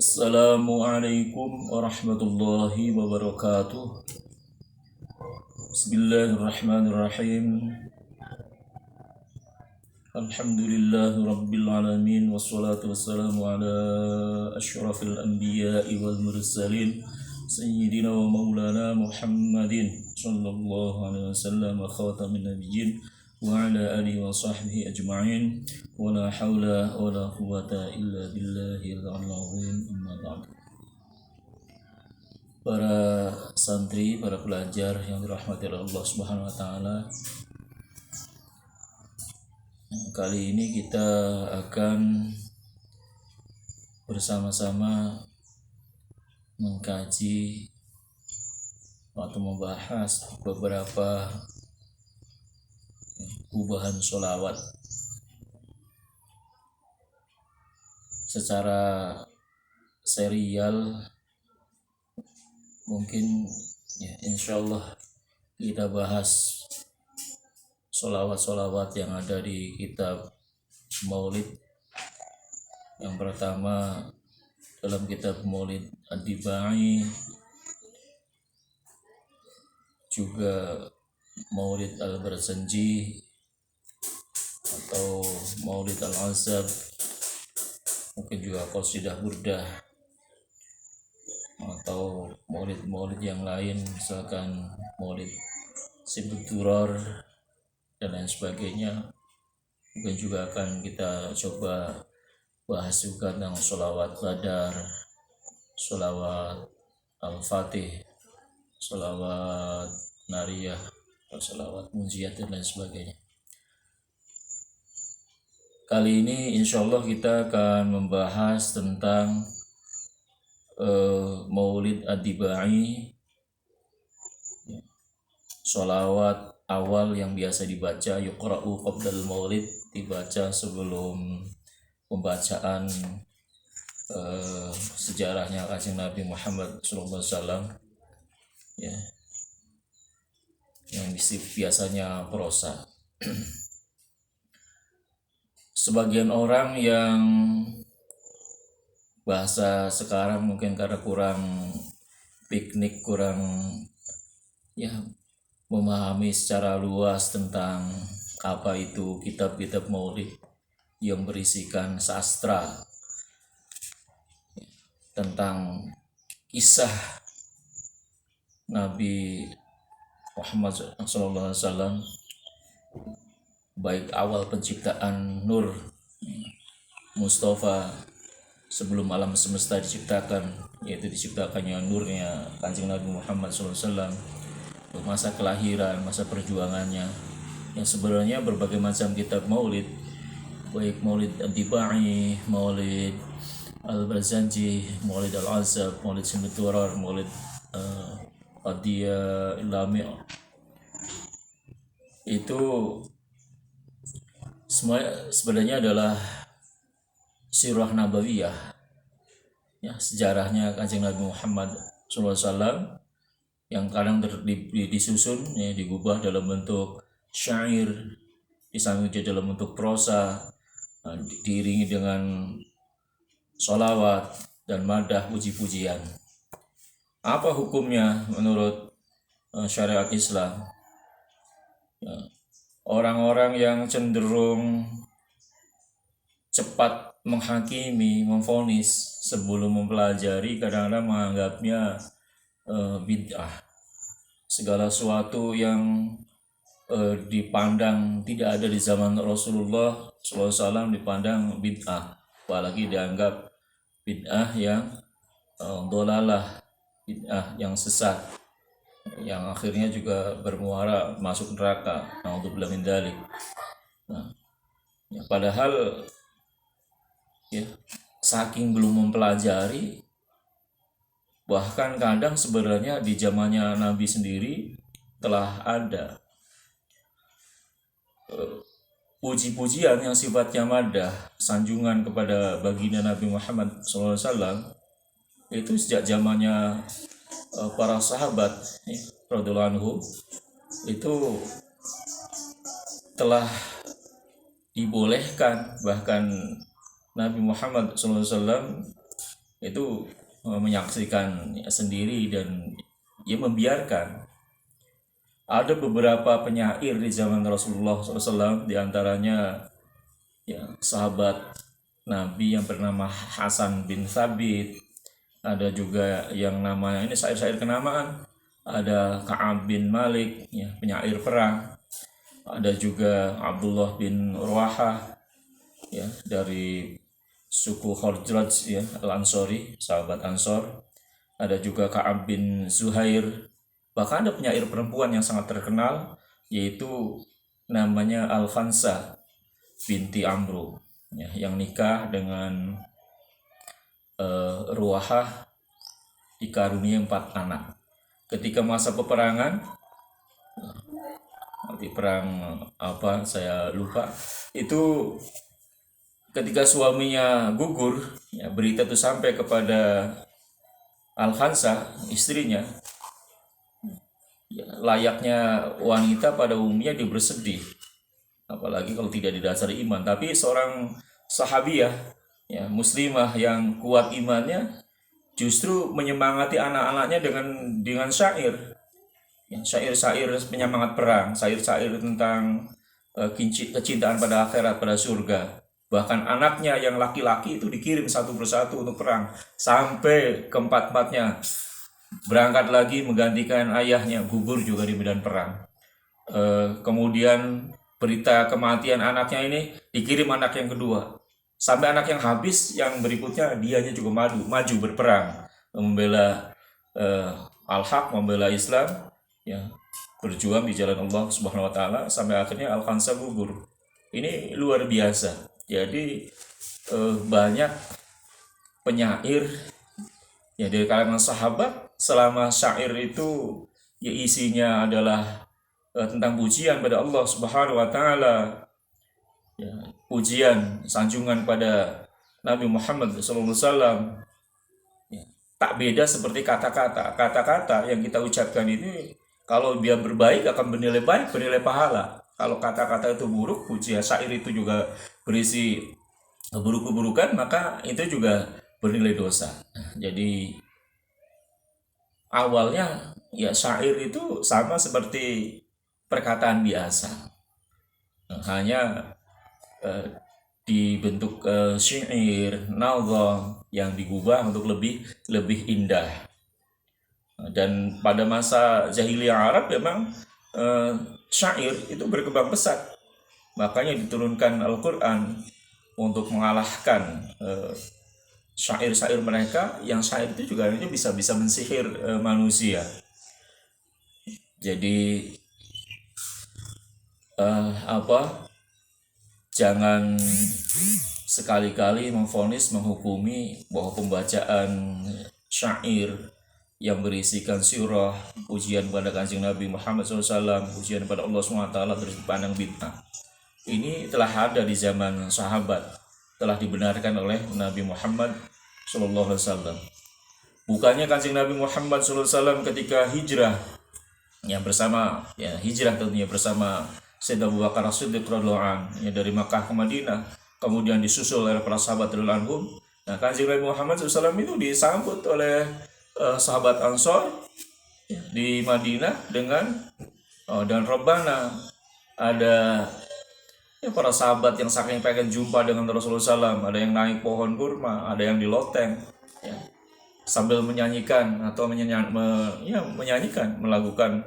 Assalamualaikum warahmatullahi wabarakatuh. Bismillahirrahmanirrahim. Alhamdulillahi rabbil alamin. Wassalatu wassalamu ala asyrafil anbiya'i wal mursalin Sayyidina wa maulana Muhammadin sallallahu alaihi wasallam khatamin nabiyyin wa ala alihi wa sahbihi ajma'in. Wa la hawla wa la quwwata illa billahil azim. Amma ba'd. Para santri, para pelajar yang dirahmati oleh Allah Subhanahu wa taala, kali ini kita akan bersama-sama mengkaji atau membahas beberapa gubahan sholawat secara serial. Mungkin ya insyaallah kita bahas sholawat-sholawat yang ada di kitab Maulid. Yang pertama dalam kitab Maulid Ad-Dibai, juga Maulid Al-Barzanji atau Maulid Al-Azab, mungkin juga Qasidah Burdah atau maulid-maulid yang lain, misalkan Maulid Simbuturar dan lain sebagainya. Mungkin juga akan kita coba bahas juga tentang sholawat Badar, sholawat Al-Fatih, sholawat Nariyah, sholawat Munjiyat dan lain sebagainya. Kali ini insya Allah kita akan membahas tentang Maulid Ad-Dibai, sholawat awal yang biasa dibaca, yuqra'u qabdal maulid, dibaca sebelum pembacaan sejarahnya Kanjeng Nabi Muhammad SAW, ya, yang biasanya prosa. Sebagian orang yang bahasa sekarang mungkin karena kurang piknik, kurang ya memahami secara luas tentang apa itu kitab-kitab maulid yang berisikan sastra tentang kisah Nabi Muhammad SAW, baik awal penciptaan Nur Mustafa sebelum alam semesta diciptakan, yaitu diciptakannya nurnya Kanjeng Nabi Muhammad SAW, masa kelahiran, masa perjuangannya, yang sebenarnya berbagai macam kitab maulid, baik Maulid Ad-Dibai, Maulid Al-Barzanji, Maulid Al-Azab, Maulid Simbuturar, Maulid Qadiyah Ilami, itu semua sebenarnya adalah sirah nabawiyah, ya, sejarahnya Kanjeng Nabi Muhammad SAW, yang kadang disusun, ya, digubah dalam bentuk syair, disamping dalam bentuk prosa, diiringi dengan sholawat dan madah, puji-pujian. Apa hukumnya menurut syariat Islam? Ya, orang-orang yang cenderung cepat menghakimi, memvonis sebelum mempelajari, kadang-kadang menganggapnya bid'ah. Segala sesuatu yang dipandang tidak ada di zaman Rasulullah SAW dipandang bid'ah, apalagi dianggap bid'ah yang dolalah, bid'ah yang sesat, yang akhirnya juga bermuara masuk neraka. Na'udzubillah min dzalik. Nah, ya, padahal ya, saking belum mempelajari, bahkan kadang sebenarnya di zamannya Nabi sendiri telah ada puji-pujian yang sifatnya madah, sanjungan kepada baginda Nabi Muhammad SAW, itu sejak zamannya para sahabat radhiyallahu anhum itu telah dibolehkan. Bahkan Nabi Muhammad SAW itu menyaksikan sendiri dan ia membiarkan. Ada beberapa penyair di zaman Rasulullah SAW, diantaranya ya sahabat Nabi yang bernama Hasan bin Thabit, ada juga yang namanya ini syair-syair kenamaan, ada Ka'ab bin Malik ya penyair perang, ada juga Abdullah bin Ruwahah ya dari suku Khazraj ya Al-Ansori, sahabat Ansor, ada juga Ka'ab bin Zuhair, bahkan ada penyair perempuan yang sangat terkenal yaitu namanya Al-Khansa binti Amru ya, yang nikah dengan Ruwahah dikaruniai 4 anak. Ketika masa peperangan, di perang apa saya lupa, itu ketika suaminya gugur, ya, berita itu sampai kepada Al-Khansa, istrinya, ya, layaknya wanita pada umumnya dia bersedih, apalagi kalau tidak didasari iman. Tapi seorang sahabiah, ya, muslimah yang kuat imannya, justru menyemangati anak-anaknya dengan syair, ya, syair-syair penyemangat perang, syair-syair tentang kecintaan pada akhirat, pada surga. Bahkan anaknya yang laki-laki itu dikirim satu persatu untuk perang, sampai keempat-empatnya berangkat lagi menggantikan ayahnya, gugur juga di medan perang. Kemudian berita kematian anaknya ini dikirim anak yang kedua, sampai anak yang habis, yang berikutnya dianya juga maju berperang, membela al-haq, membela Islam, ya, berjuang di jalan Allah Subhanahu wa taala, sampai akhirnya Al-Khansa gugur. Ini luar biasa. Jadi banyak penyair ya dari kalangan sahabat, selama syair itu ya isinya adalah tentang pujian pada Allah Subhanahu wa taala, ya, pujian sanjungan pada Nabi Muhammad SAW, ya, tak beda seperti kata-kata yang kita ucapkan ini, kalau dia berbaik akan bernilai baik, bernilai pahala. Kalau kata-kata itu buruk, pujian syair itu juga berisi keburukan, maka itu juga bernilai dosa. Jadi awalnya ya syair itu sama seperti perkataan biasa, hanya dibentuk syair, nazam yang digubah untuk lebih indah. Dan pada masa jahiliyah Arab memang syair itu berkembang pesat, makanya diturunkan Al-Quran untuk mengalahkan syair-syair mereka, yang syair itu juga bisa mensihir manusia. Jadi jangan sekali-kali memvonis, menghukumi bahwa pembacaan syair yang berisikan surah, pujian pada Kanjeng Nabi Muhammad SAW, pujian pada Allah SWT terus dipandang bid'ah. Ini telah ada di zaman sahabat, telah dibenarkan oleh Nabi Muhammad SAW. Bukannya Kanjeng Nabi Muhammad SAW ketika hijrah, yang bersama, ya, hijrah tentunya bersama Sayyidina Abu Bakar As-Siddiq radhiyallahu anhu, ya, dari Makkah ke Madinah, kemudian disusul oleh para sahabat radhiyallahu anhum. Nah, Kanjeng Nabi Muhammad SAW itu disambut oleh sahabat Ansor ya, di Madinah dengan dan Rabbana. Ada ya, para sahabat yang saking pengen jumpa dengan Rasulullah SAW, ada yang naik pohon kurma, ada yang di loteng, ya, sambil menyanyikan atau menyanyikan, melakukan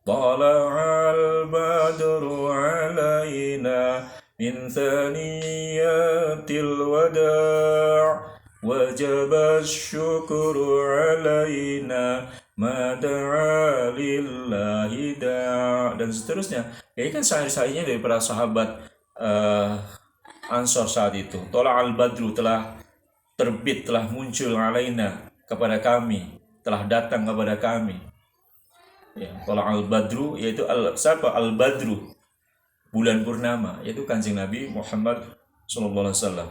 Tala'al badru alaina min thaniyatil wada' wajaba syukru alaina ma da'a lillahi da', dan seterusnya. Ini kan syair-syairnya dari para sahabat Ansor saat itu. Tala'al badru, telah terbit, telah muncul, alaina, kepada kami, telah datang kepada kami. Ya, Tala'al badru yaitu al-badru, bulan purnama, yaitu Kanjeng Nabi Muhammad SAW.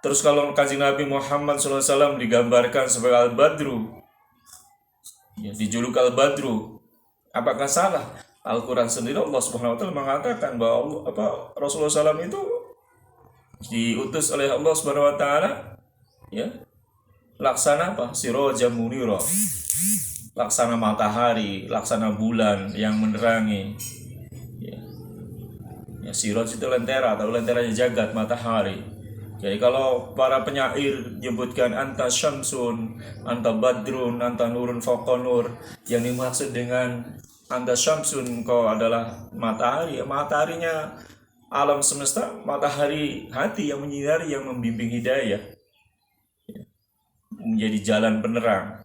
Terus kalau Kanjeng Nabi Muhammad SAW digambarkan sebagai Al-Badru, ya, dijuluk Al-Badru, apakah salah? Al-Quran sendiri Allah Subhanahu wa taala mengatakan bahwa Rasulullah SAW itu diutus oleh Allah Subhanahu wa taala, ya, laksana apa? Sirajan munira, laksana matahari, laksana bulan yang menerangi. Ya, siraj itu lentera atau lenteranya jagat, matahari. Jadi kalau para penyair menyebutkan anta syamsun, anta badrun, anta nurun fawqa nur, yang dimaksud dengan anta syamsun, kau adalah matahari, ya, mataharinya alam semesta, matahari hati yang menyinari, yang membimbing hidayah, menjadi jalan penerang.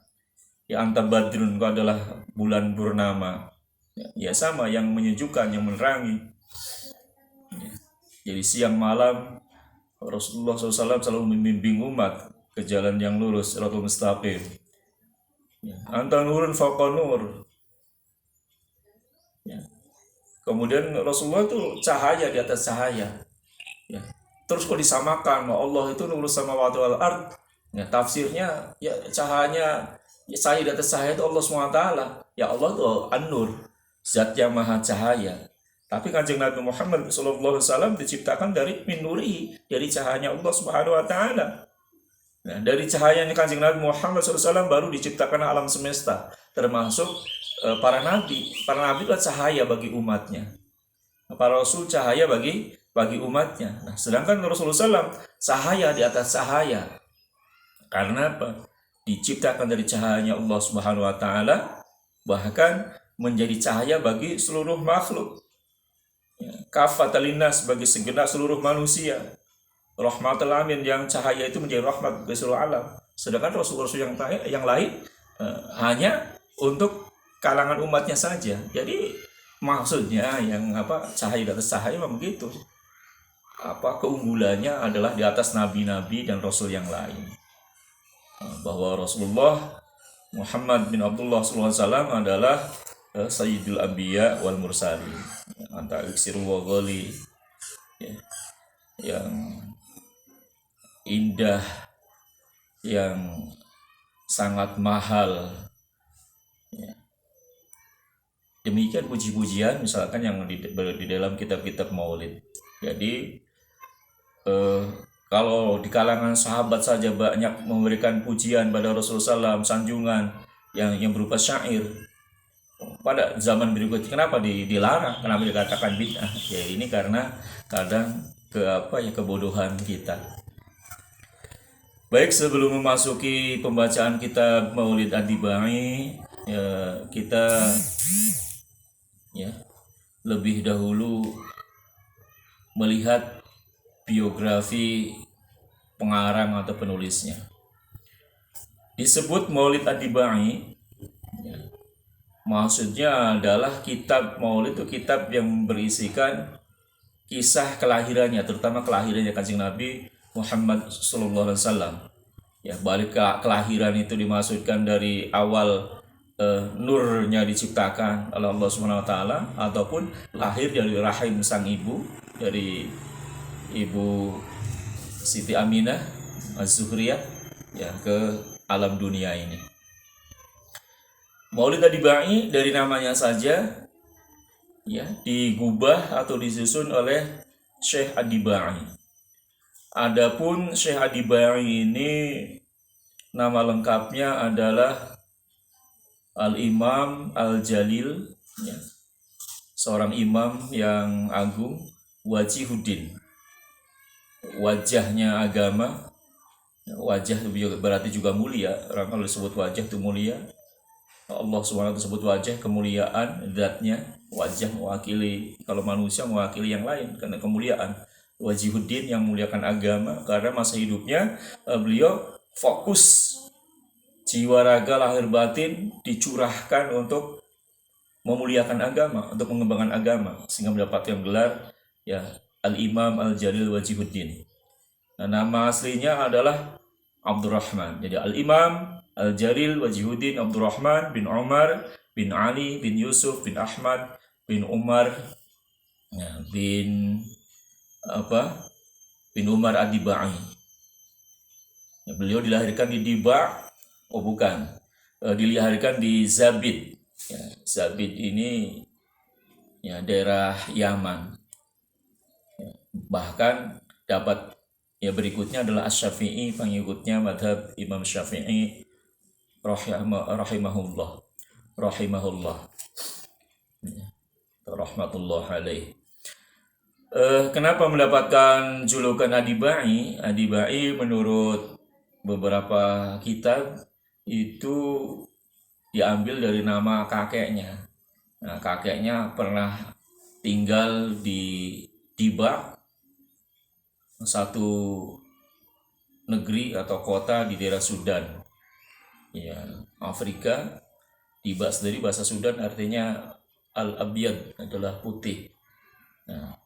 Ya, anta badrun, kau adalah bulan purnama. Ya sama, yang menyejukkan, yang menerangi. Jadi siang malam Rasulullah SAW selalu membimbing umat ke jalan yang lurus, siratal mustaqim. Ya. Anta nurun fawqa nur. Ya. Kemudian Rasulullah itu cahaya di atas cahaya. Ya. Terus kok disamakan, Allah itu nurus samawati wal ard. Ya, tafsirnya ya cahayanya, ya, cahaya di atas cahaya itu Allah SWT. Ya Allah itu an-nur, zat yang maha cahaya. Tapi Kanjeng Nabi Muhammad SAW diciptakan dari min nuri, dari cahayanya Allah Subhanahu wa taala. Nah, dari cahayanya Kanjeng Nabi Muhammad SAW baru diciptakan alam semesta, termasuk para nabi. Para nabi adalah cahaya bagi umatnya. Para rasul cahaya bagi umatnya. Nah, sedangkan Rasulullah SAW cahaya di atas cahaya. Karena apa? Diciptakan dari cahayanya Allah Subhanahu wa taala, bahkan menjadi cahaya bagi seluruh makhluk. Kafatan linnas, bagi segenap seluruh manusia. Rahmatul alamin, yang cahaya itu menjadi rahmat bagi seluruh alam. Sedangkan rasul-rasul yang lain hanya untuk kalangan umatnya saja. Jadi maksudnya yang apa, cahaya di atas cahaya memang begitu. Apa keunggulannya adalah di atas nabi-nabi dan rasul yang lain. Bahwa Rasulullah Muhammad bin Abdullah SAW adalah Sayyidul Anbiya wal Mursalin, antara iksirul wa ghali, ya, yang indah, yang sangat mahal, ya. Demikian puji-pujian misalkan yang di dalam kitab-kitab maulid. Jadi kalau di kalangan sahabat saja banyak memberikan pujian pada Rasulullah SAW, sanjungan yang berupa syair. Pada zaman berikutnya kenapa dilarang? Kenapa dikatakan bid'ah? Ya ini karena kadang kebodohan kita. Baik, sebelum memasuki pembacaan kitab Maulid Ad-Dibai, ya, kita ya lebih dahulu melihat biografi pengarang atau penulisnya. Disebut Maulid Ad-Dibai, maksudnya adalah kitab Maulid itu kitab yang berisikan kisah kelahirannya, terutama kelahirannya Kanjeng Nabi Muhammad SAW. Ya, balik ke kelahiran itu dimaksudkan dari awal nurnya diciptakan oleh Allah Subhanahu wa taala, ataupun lahir dari rahim sang ibu, dari ibu Siti Aminah Az-Zuhriyah, ya, ke alam dunia ini. Maulid Ad-Dibai dari namanya saja ya digubah atau disusun oleh Syekh Ad-Dibai. Adapun Syekh Ad-Dibai ini nama lengkapnya adalah Al-Imam Al-Jalil, ya, seorang imam yang agung, Wajihuddin. Wajahnya agama, wajah berarti juga mulia. Orang kalau disebut wajah itu mulia. Allah SWT tersebut wajah, kemuliaan, zatnya, wajah mewakili, kalau manusia mewakili yang lain karena kemuliaan. Wajihuddin yang memuliakan agama, karena masa hidupnya beliau fokus jiwa raga lahir batin dicurahkan untuk memuliakan agama, untuk mengembangkan agama, sehingga mendapatkan gelar ya Al-Imam Al-Jalil Wajihuddin. Nah, nama aslinya adalah Abdurrahman. Jadi Al-Imam Al-Jalil Wajihuddin Abdurrahman bin Umar bin Ali bin Yusuf bin Ahmad bin Umar, ya, bin Umar Ad-Dibai. Ya, beliau dilahirkan di Diba, dilahirkan di Zabid. Ya, Zabid ini ya daerah Yaman. Ya, bahkan dapat Ya, berikutnya adalah Asy-Syafi'i, pengikutnya madhab Imam Syafi'i rahimahullah, rahimahullah, rahmatullah alaih. Kenapa mendapatkan julukan Adibai? Adibai menurut beberapa kitab itu diambil dari nama kakeknya. Nah, kakeknya pernah tinggal di Diba, satu negeri atau kota di daerah Sudan, ya, Afrika. Diba sendiri bahasa Sudan artinya Al-Abyad, adalah putih. Nah,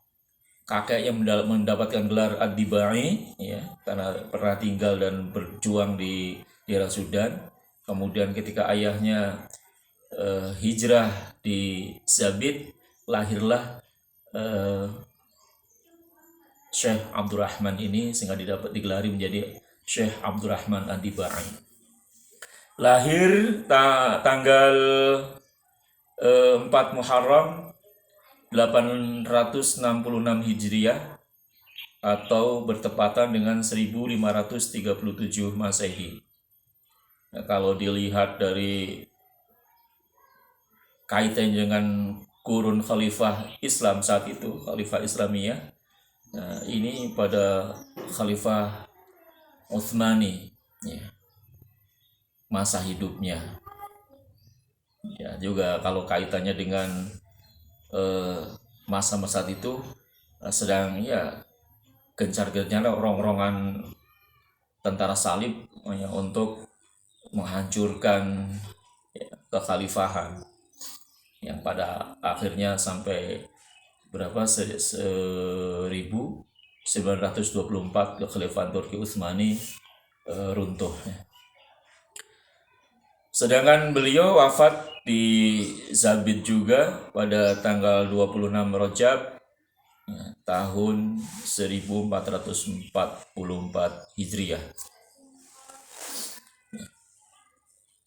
kakek yang mendapatkan gelar Ad-Dibai, ya, karena pernah tinggal dan berjuang di daerah Sudan. Kemudian ketika ayahnya hijrah di Zabid, lahirlah Syekh Abdurrahman ini, sehingga digelari menjadi Syekh Abdurrahman Ad-Dibai. Lahir tanggal 4 Muharram 866 Hijriah atau bertepatan dengan 1537 Masehi. Nah, kalau dilihat dari kaitan dengan kurun khalifah Islam saat itu, khalifah Islamiyah, nah, ini pada khalifah Utsmani, ya, masa hidupnya. Ya, juga kalau kaitannya dengan masa-masa itu sedang, ya, gencar-gencarnya rongrongan tentara salib, ya, untuk menghancurkan, ya, kekhalifahan yang pada akhirnya sampai berapa 1924 kekhalifahan Turki Utsmani runtuh. Sedangkan beliau wafat di Zabid juga pada tanggal 26 Rajab, ya, tahun 1444 Hijriah.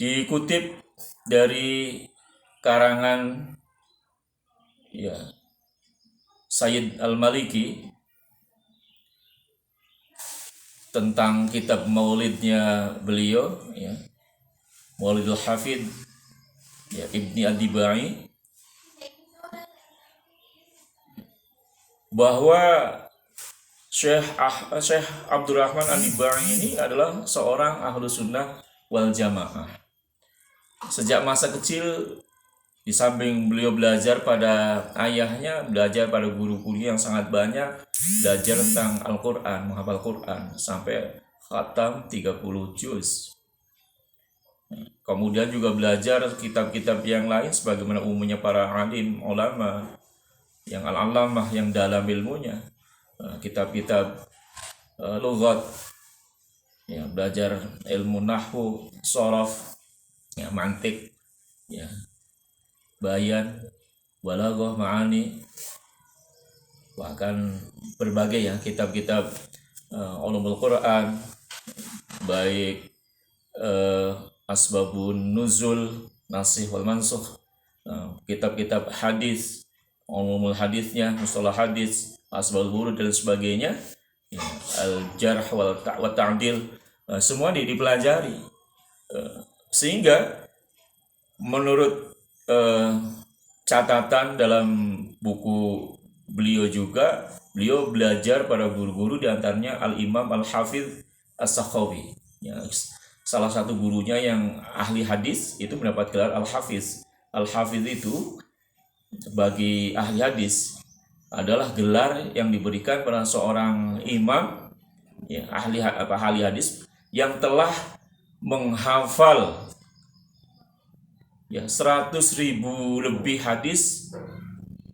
Dikutip dari karangan, ya, Sayyid Al-Maliki tentang kitab maulidnya beliau, ya, Maulidul Hafid, ya, Ibni Ad-Dibai, bahwa Syekh Abdurrahman Ad-Dibai ini adalah seorang ahlu sunnah wal jamaah. Sejak masa kecil, di samping beliau belajar pada ayahnya, belajar pada guru-guru yang sangat banyak, belajar tentang Al-Quran, menghafal Quran sampai khatam 30 juz. Kemudian juga belajar kitab-kitab yang lain sebagaimana umumnya para alim ulama yang al-alamah, yang dalam ilmunya, kitab-kitab lughat, ya, belajar ilmu nahwu, sorof, ya, mantik, ya, bayan, balaghah, ma'ani, bahkan berbagai, ya, kitab-kitab ulumul Quran, baik asbabun nuzul, nasih wal mansukh, kitab-kitab hadis, ulumul hadisnya, mustalah hadis, asbabul wurud dan sebagainya, ya, al-jarh wal ta'dil, semua dipelajari, sehingga menurut catatan dalam buku beliau juga, beliau belajar pada guru-guru, diantaranya Al-Imam Al-Hafidh As-Sakhawi, ya, salah satu gurunya yang ahli hadis itu mendapat gelar Al-Hafiz. Al-Hafiz itu bagi ahli hadis adalah gelar yang diberikan pada seorang imam, ya, ahli hadis yang telah menghafal, ya, 100.000 lebih hadis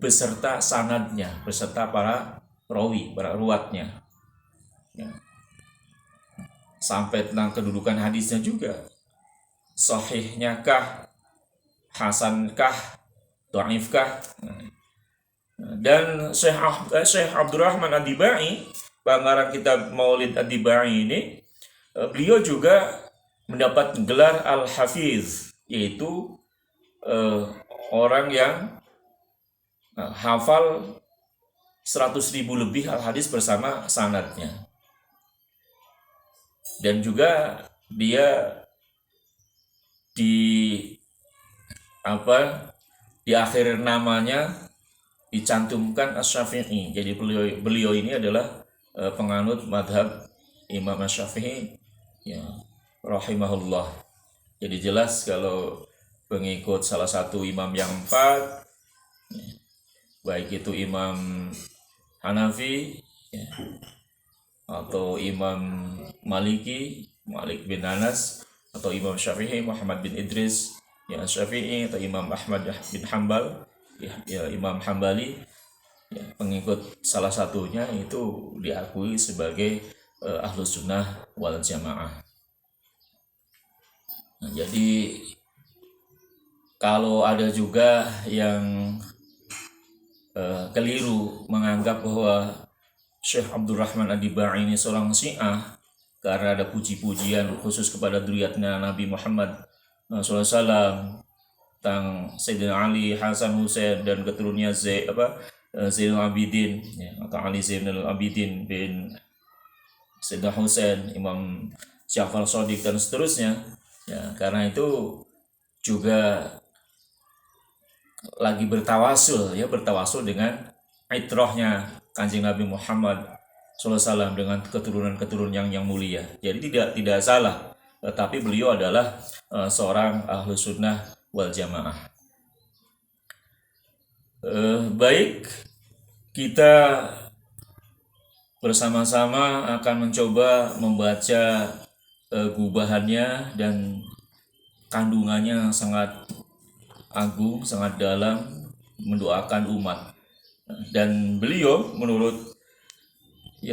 beserta sanadnya, beserta para rawi, para ruwatnya, ya. Sampai tentang kedudukan hadisnya juga, sahihnya kah, hasankah, dhaifkah. Dan Syekh Abdurrahman Ad-Dibai, pengarang kitab Maulid Ad-Dibai ini, beliau juga mendapat gelar Al-Hafiz, yaitu orang yang hafal 100.000 lebih al-hadis bersama sanadnya. Dan juga dia di di akhir namanya dicantumkan Asy-Syafi'i. Jadi beliau ini adalah penganut madhab Imam Asy-Syafi'i, ya, rahimahullah. Jadi jelas kalau pengikut salah satu imam yang empat, baik itu Imam Hanafi, ya, atau Imam Maliki, Malik bin Anas, atau Imam Syafi'i, Muhammad bin Idris, ya, Syafi'i, atau Imam Ahmad bin Hambal, ya, Imam Hambali, ya, pengikut salah satunya itu diakui sebagai Ahlus Sunnah wal Jamaah. Nah, jadi kalau ada juga yang keliru menganggap bahwa Syekh Abdurrahman Ad-Dibai ini seorang Syiah karena ada puji-pujian khusus kepada dzurriyyatnya Nabi Muhammad SAW, tentang Sayyidina Ali, Hasan, Husain, dan keturunannya Zainal Abidin, ya, atau Ali Zainal Abidin bin Sayyidina Husain, Imam Ja'far Shadiq, dan seterusnya. Ya, karena itu juga lagi bertawasul dengan itrahnya Kanjeng Nabi Muhammad SAW dengan keturunan yang mulia. Jadi tidak salah, tetapi beliau adalah seorang Ahlus Sunnah wal Jamaah. Baik, kita bersama-sama akan mencoba membaca gubahannya, dan kandungannya sangat agung, sangat dalam, mendoakan umat. Dan beliau menurut